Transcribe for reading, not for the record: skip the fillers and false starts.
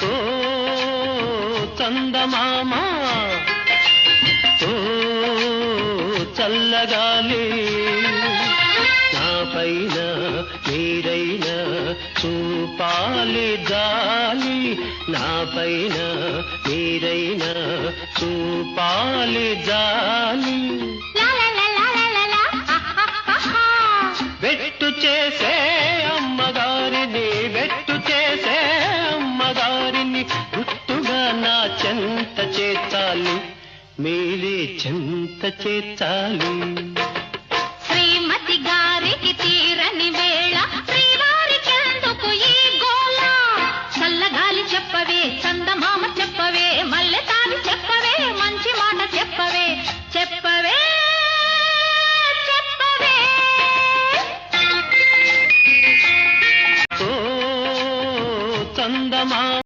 ఓ చందమామ ఓ చల్లగాలి నా పైన మీరైనా చూపాలి జాలి నా పైన మీరైనా చూపాలి జాలి వెట్టు చేసే అమ్మగారిని వెట్టు చేసే అమ్మగారిని గుట్టుగా నా చెంత చేర్చాలి మీరే చెంత చేర్చాలి శ్రీమతి గారికి తీరని వేళ శ్రీవారికి ఎందుకు ఈ గోళ చల్లగాలి చెప్పవే చందమామ